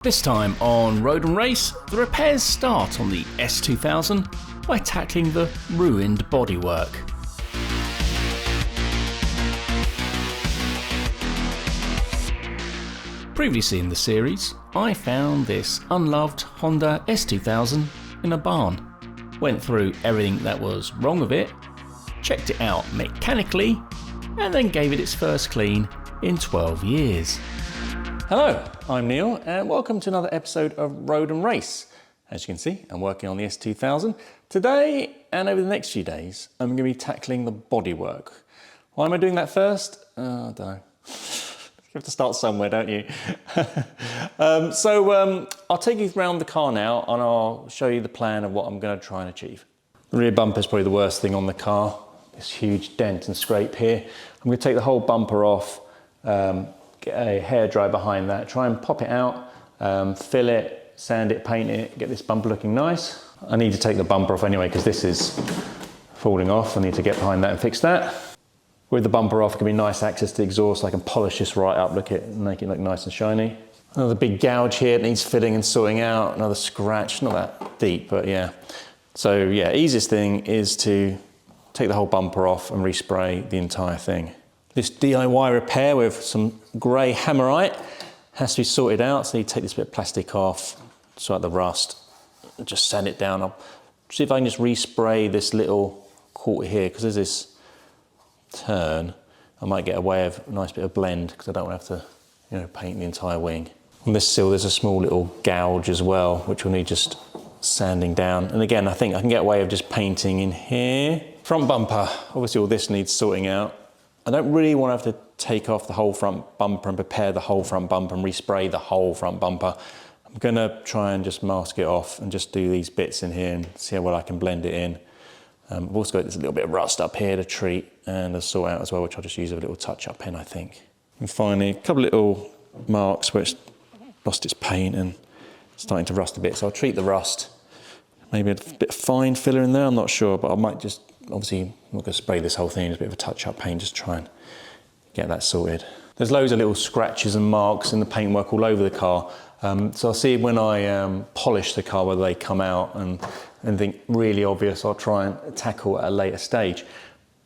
This time on Road and Race, the repairs start on the S2000 by tackling the ruined bodywork. Previously in the series, I found this unloved Honda S2000 in a barn. Went through everything that was wrong with it, checked it out mechanically, and then gave it its first clean in 12 years. Hello, I'm Neil and welcome to another episode of Road and Race. As you can see, I'm working on the S2000. Today and over the next few days, I'm going to be tackling the bodywork. Why am I doing that first? I don't know. You have to start somewhere, don't you? I'll take you around the car now and I'll show you the plan of what I'm going to try and achieve. The rear bumper is probably the worst thing on the car. This huge dent and scrape here. I'm going to take the whole bumper off, get a hairdryer behind that, try and pop it out, fill it, sand it, paint it, get this bumper looking nice. I need to take the bumper off anyway because this is falling off. I need to get behind that and fix that. With the bumper off, it can be nice access to the exhaust. I can polish this right up, make it look nice and shiny. Another big gouge here, it needs filling and sorting out. Another scratch, not that deep, but yeah. So yeah, easiest thing is to take the whole bumper off and respray the entire thing. This DIY repair with some grey hammerite has to be sorted out. So you take this bit of plastic off, sort out the rust, and just sand it down. I'll see if I can just respray this little quarter here, because there's this turn. I might get away with a nice bit of blend because I don't want to have to, paint the entire wing. On this sill, there's a small little gouge as well, which will need just sanding down. And again, I think I can get away with just painting in here. Front bumper, obviously all this needs sorting out. I don't really want to have to take off the whole front bumper and prepare the whole front bumper and respray the whole front bumper. I'm going to try and just mask it off and just do these bits in here and see how well I can blend it in. I've also got this little bit of rust up here to treat and to sort out as well, which I'll just use with a little touch-up pen, I think. And finally, a couple of little marks where it's lost its paint and starting to rust a bit. So I'll treat the rust. Maybe a bit of fine filler in there, I'm not sure, but I might just, obviously, I'm not going to spray this whole thing, just a bit of a touch-up paint, just try and get that sorted. There's loads of little scratches and marks in the paintwork all over the car. So I'll see when I polish the car whether they come out and anything really obvious I'll try and tackle at a later stage.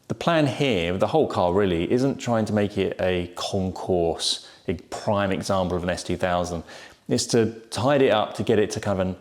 The plan here with the whole car really isn't trying to make it a concourse, a prime example of an S2000. It's to tidy it up to get it to kind of an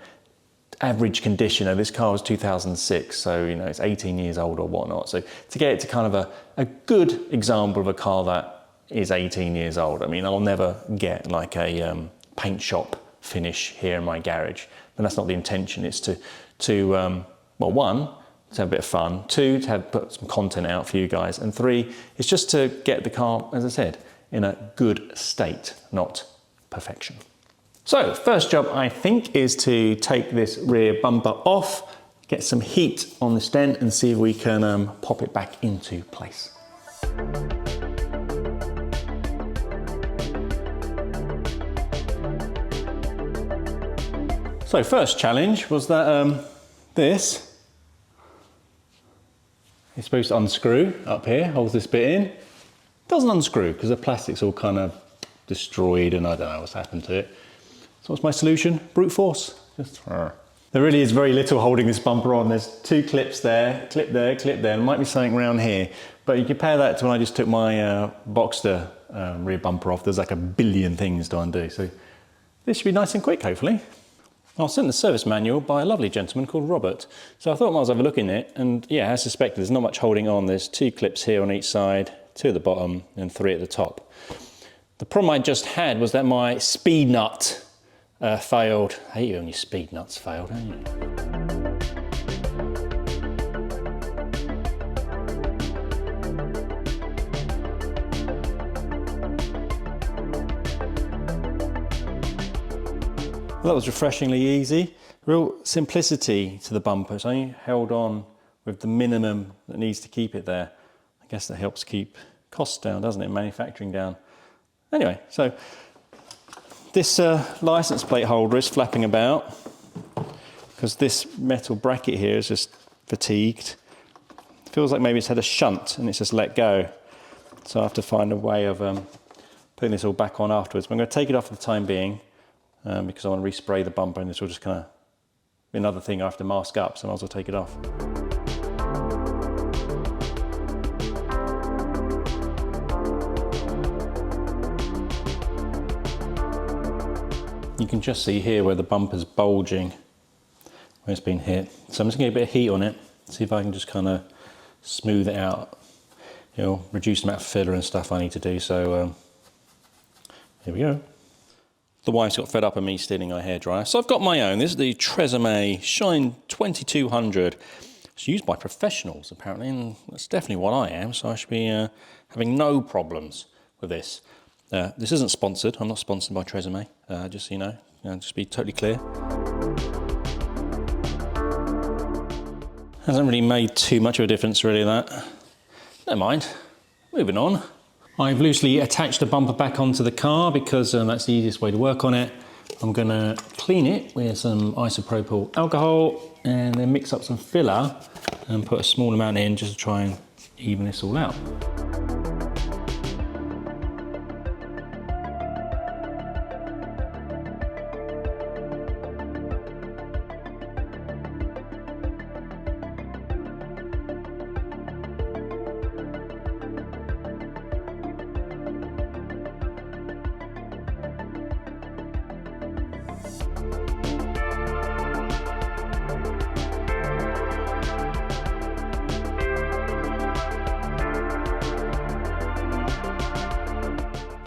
average condition. Now, this car was 2006, so it's 18 years old or whatnot. So to get it to kind of a good example of a car that is 18 years old. I mean, I'll never get like a paint shop finish here in my garage, and that's not the intention. It's one, to have a bit of fun, two, to put some content out for you guys, and three, it's just to get the car, as I said, in a good state, not perfection. So, first job I think is to take this rear bumper off, get some heat on this dent and see if we can pop it back into place. So, first challenge was that this is supposed to unscrew up here, holds this bit in. Doesn't unscrew because the plastic's all kind of destroyed and I don't know what's happened to it. So what's my solution? Brute force. There really is very little holding this bumper on. There's two clips there, clip there, clip there. There might be something around here. But you compare that to when I just took my Boxster rear bumper off. There's like a billion things to undo. So this should be nice and quick, hopefully. I was sent the service manual by a lovely gentleman called Robert. So I thought I might as well have a look in it. And yeah, as suspected, there's not much holding on. There's two clips here on each side, two at the bottom and three at the top. The problem I just had was that my speed nut failed. I hate you when your speed nuts fail, don't you? Well, that was refreshingly easy. Real simplicity to the bumper. It's only held on with the minimum that needs to keep it there. I guess that helps keep costs down, doesn't it? Manufacturing down. Anyway, so this license plate holder is flapping about because this metal bracket here is just fatigued. It feels like maybe it's had a shunt and it's just let go. So I have to find a way of putting this all back on afterwards. But I'm going to take it off for the time being. because I want to respray the bumper, and this will just kind of be another thing I have to mask up, so I might as well take it off. You can just see here where the bumper's bulging, where it's been hit. So I'm just going to get a bit of heat on it, see if I can just kind of smooth it out. It'll reduce the amount of filler and stuff I need to do, so here we go. The wife's got fed up of me stealing her hairdryer, so I've got my own. This is the Tresemme Shine 2200. It's used by professionals apparently, and that's definitely what I am, so I should be having no problems with this. This isn't sponsored. I'm not sponsored by Tresemme, just so you know, just be totally clear. Hasn't really made too much of a difference really, that. Never mind, moving on. I've loosely attached the bumper back onto the car because that's the easiest way to work on it. I'm gonna clean it with some isopropyl alcohol and then mix up some filler and put a small amount in just to try and even this all out.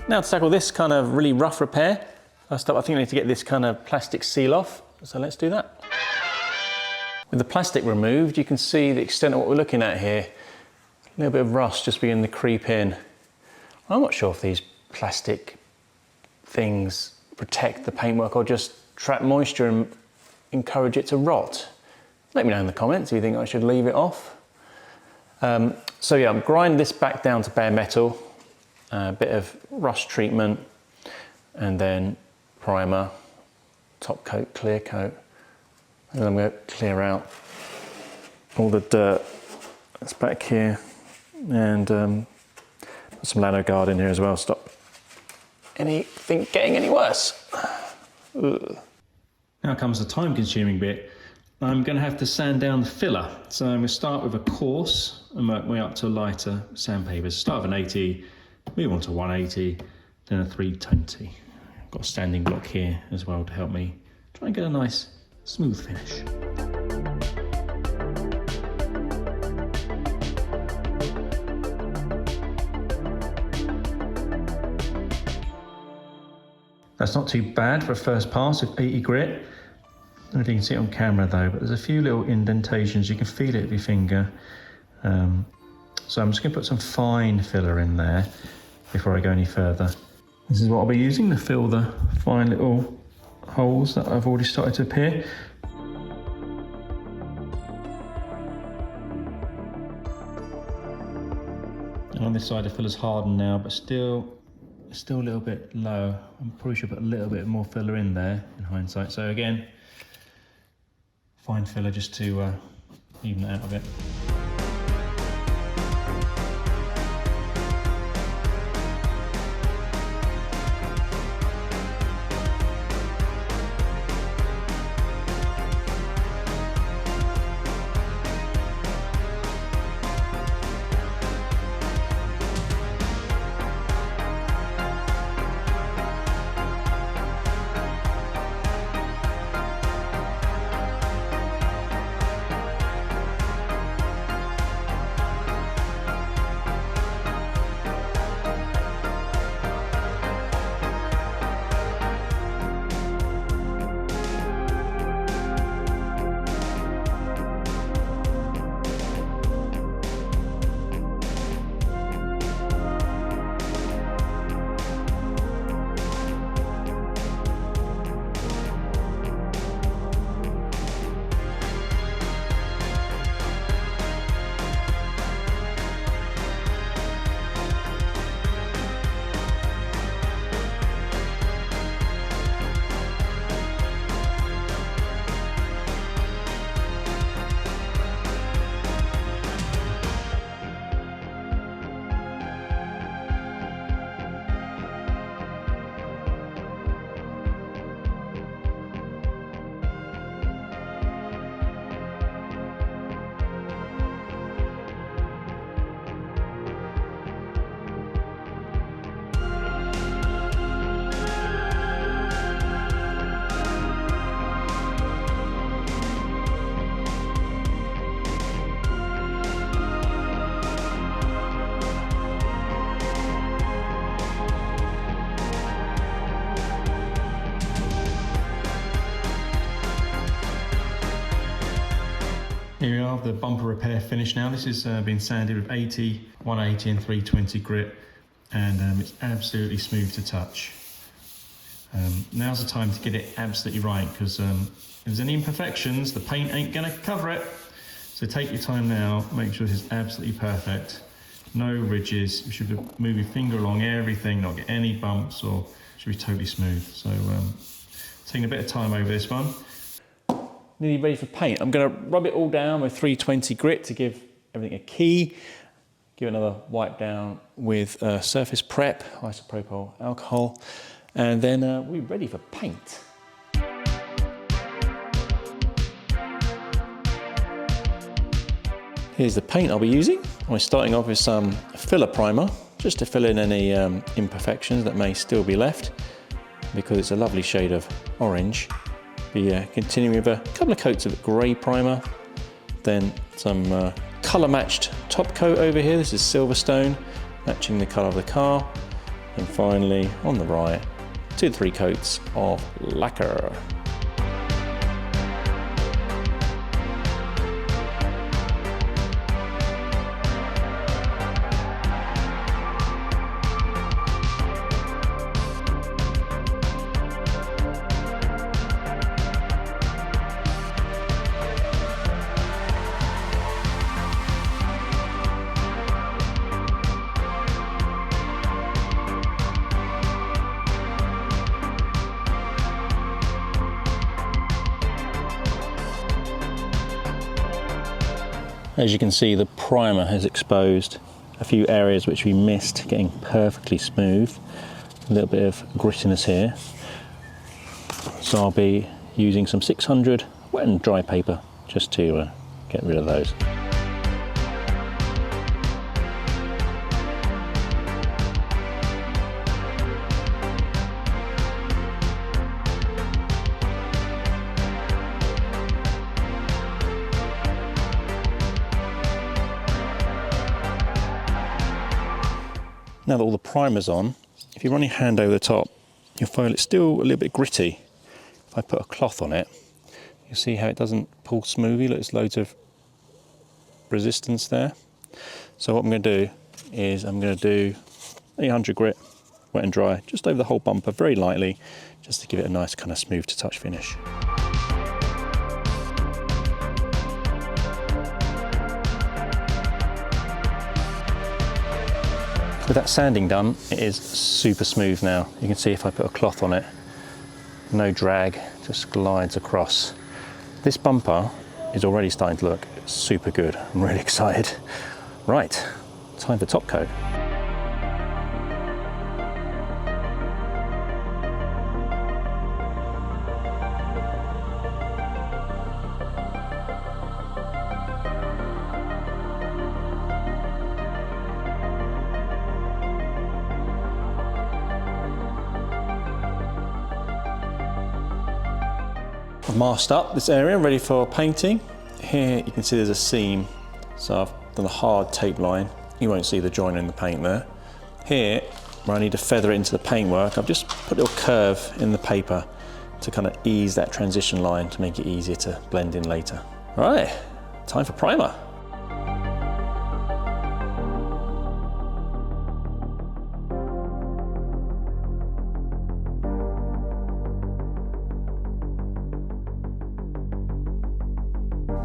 Now to tackle this kind of really rough repair. First up, I think I need to get this kind of plastic seal off, so let's do that. With the plastic removed, you can see the extent of what we're looking at here. A little bit of rust just beginning to creep in. I'm not sure if these plastic things protect the paintwork or just trap moisture and encourage it to rot. Let me know in the comments if you think I should leave it off. So yeah, I'm grinding this back down to bare metal. A bit of rust treatment, and then primer, top coat, clear coat, and then I'm going to clear out all the dirt that's back here, and put some Lano Guard in here as well, stop anything getting any worse. Ugh. Now comes the time-consuming bit. I'm going to have to sand down the filler, so I'm going to start with a coarse and work my way up to a lighter sandpaper. Start with an 80. Move on to 180, then a 320. I've got a standing block here as well to help me try and get a nice smooth finish. That's not too bad for a first pass with 80 grit. I don't know if you can see it on camera though, but there's a few little indentations. You can feel it with your finger. So I'm just going to put some fine filler in there before I go any further. This is what I'll be using to fill the fine little holes that I've already started to appear. And on this side the filler's hardened now, but still a little bit low. I probably should put a little bit more filler in there in hindsight. So again, fine filler just to even it out a bit. Here we are, the bumper repair finished now. This is been sanded with 80, 180 and 320 grit, and it's absolutely smooth to touch. Now's the time to get it absolutely right, because if there's any imperfections, the paint ain't gonna cover it. So take your time now, make sure this is absolutely perfect. No ridges, you should move your finger along everything, not get any bumps, or it should be totally smooth. So taking a bit of time over this one. Nearly ready for paint. I'm gonna rub it all down with 320 grit to give everything a key. Give it another wipe down with surface prep, isopropyl alcohol, and then we're ready for paint. Here's the paint I'll be using. I'm starting off with some filler primer, just to fill in any imperfections that may still be left, because it's a lovely shade of orange. Be continuing with a couple of coats of grey primer, then some colour matched top coat over here. This is Silverstone, matching the colour of the car. And finally, on the right, 2 to 3 coats of lacquer. As you can see, the primer has exposed a few areas which we missed getting perfectly smooth. A little bit of grittiness here. So I'll be using some 600 wet and dry paper just to get rid of those. Now that all the primer's on, if you run your hand over the top, you'll find it's still a little bit gritty. If I put a cloth on it, you'll see how it doesn't pull smoothly. Look, there's loads of resistance there. So what I'm going to do is I'm going to do 800 grit, wet and dry, just over the whole bumper, very lightly, just to give it a nice kind of smooth to touch finish. With that sanding done, it is super smooth now. You can see if I put a cloth on it, no drag, just glides across. This bumper is already starting to look super good. I'm really excited. Right, time for top coat. I've masked up this area, ready for painting. Here you can see there's a seam, so I've done a hard tape line. You won't see the join in the paint there. Here, where I need to feather it into the paintwork, I've just put a little curve in the paper to kind of ease that transition line to make it easier to blend in later. All right, time for primer.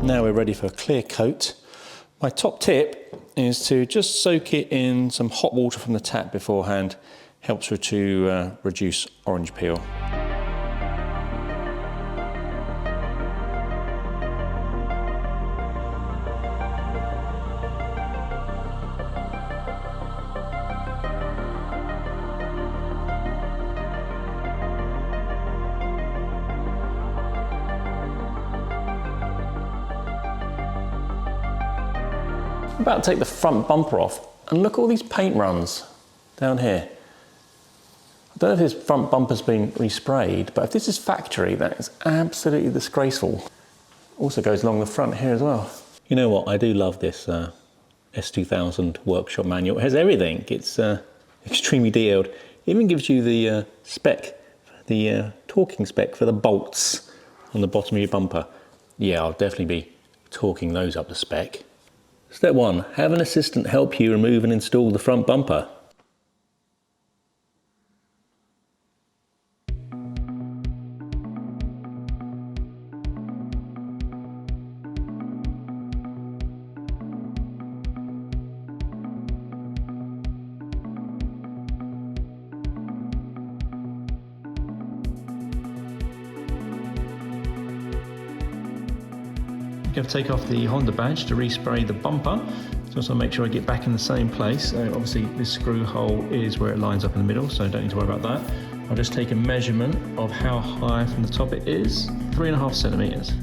Now we're ready for a clear coat. My top tip is to just soak it in some hot water from the tap beforehand. Helps to reduce orange peel. I'm about to take the front bumper off, and look at all these paint runs down here. I don't know if this front bumper's been resprayed, but if this is factory, that is absolutely disgraceful. Also goes along the front here as well. You know what, I do love this S2000 workshop manual. It has everything. It's extremely detailed. It even gives you the spec, the talking spec for the bolts on the bottom of your bumper. Yeah, I'll definitely be talking those up to spec. Step 1, have an assistant help you remove and install the front bumper. Going to take off the Honda badge to respray the bumper. So also make sure I get back in the same place. Obviously this screw hole is where it lines up in the middle, so don't need to worry about that. I'll just take a measurement of how high from the top it is, 3.5 centimeters.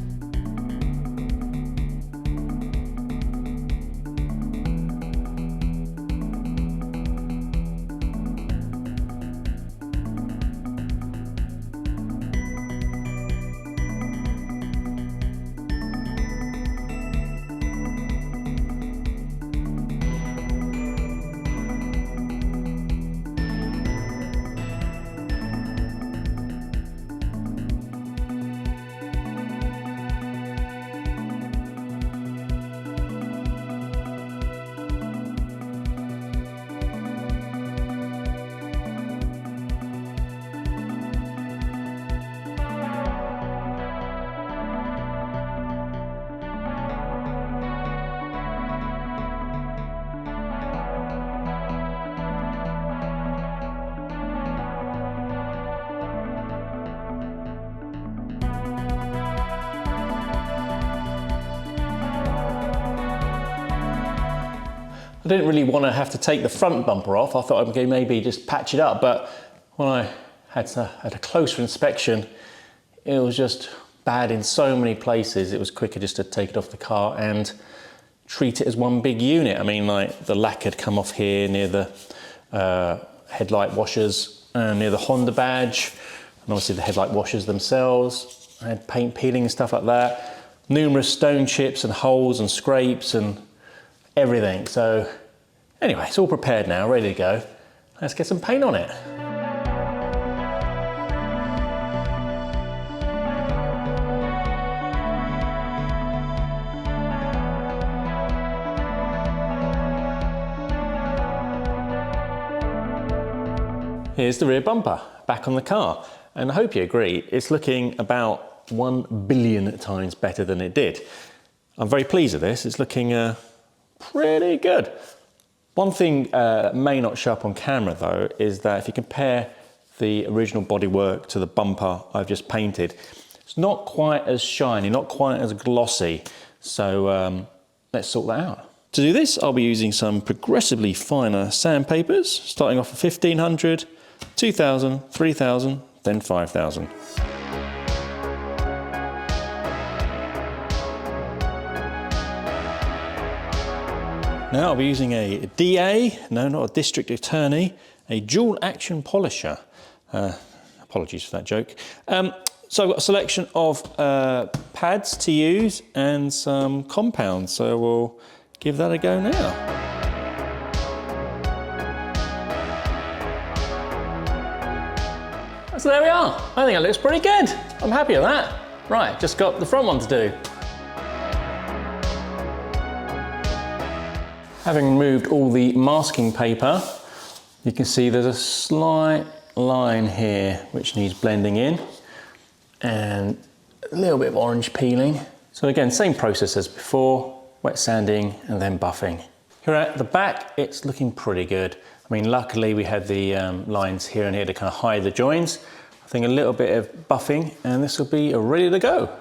I didn't really want to have to take the front bumper off. I thought I'd maybe just patch it up, but when I had a closer inspection, it was just bad in so many places. It was quicker just to take it off the car and treat it as one big unit. I mean, like the lack had come off here near the headlight washers, near the Honda badge, and obviously the headlight washers themselves. I had paint peeling and stuff like that. Numerous stone chips and holes and scrapes and everything. So anyway, it's all prepared now, ready to go. Let's get some paint on it. Here's the rear bumper back on the car, and I hope you agree, it's looking about 1 billion times better than it did. I'm very pleased with this. It's looking pretty good. One thing may not show up on camera though is that if you compare the original bodywork to the bumper I've just painted, it's not quite as shiny, not quite as glossy. So let's sort that out. To do this, I'll be using some progressively finer sandpapers, starting off at 1500, 2000, 3000, then 5000. Now I'll be using a DA, no, not a district attorney, a dual action polisher. Apologies for that joke. So I've got a selection of pads to use and some compounds, so we'll give that a go now. So there we are. I think it looks pretty good. I'm happy with that. Right, just got the front one to do. Having removed all the masking paper, you can see there's a slight line here which needs blending in and a little bit of orange peeling. So again, same process as before, wet sanding and then buffing. Here at the back, it's looking pretty good. I mean, luckily we had the lines here and here to kind of hide the joins. I think a little bit of buffing and this will be ready to go.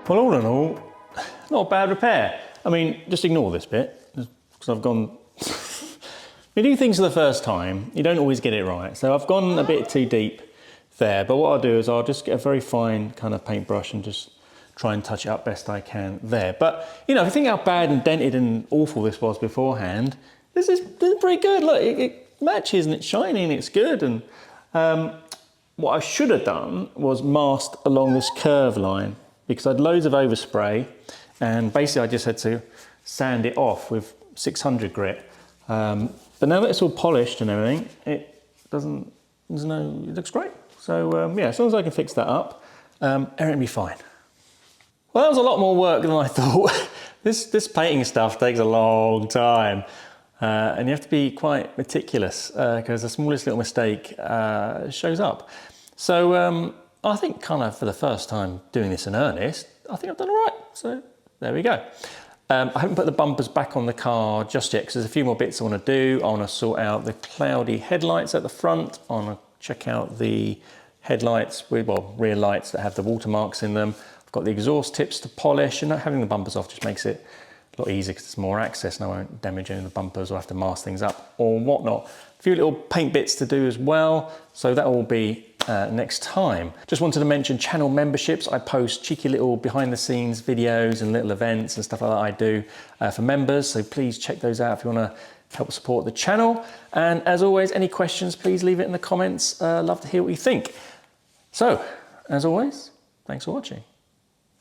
Well, all in all, not a bad repair. I mean, just ignore this bit, because I've gone... You do things for the first time, you don't always get it right. So I've gone a bit too deep there, but what I'll do is I'll just get a very fine kind of paintbrush and just try and touch it up best I can there. But, you know, if you think how bad and dented and awful this was beforehand, this is pretty good. Look, it matches and it's shiny and it's good. And what I should have done was masked along this curve line because I had loads of overspray and basically I just had to sand it off with 600 grit. But now that it's all polished and everything, it looks great. So yeah, as long as I can fix that up, everything will be fine. Well, that was a lot more work than I thought. This painting stuff takes a long time. And you have to be quite meticulous because the smallest little mistake shows up. So I think kind of for the first time doing this in earnest, I think I've done all right. So there we go. I haven't put the bumpers back on the car just yet because there's a few more bits I want to do. I want to sort out the cloudy headlights at the front. I want to check out the headlights with, well, rear lights that have the watermarks in them. I've got the exhaust tips to polish, and having the bumpers off just makes it a lot easier because it's more access and I won't damage any of the bumpers or have to mask things up or whatnot. A few little paint bits to do as well, so that will be next time. Just wanted to mention channel memberships. I post cheeky little behind the scenes videos and little events and stuff like that I do for members, so please check those out if you want to help support the channel. And as always, any questions, please leave it in the comments. Love to hear what you think. So, as always, thanks for watching.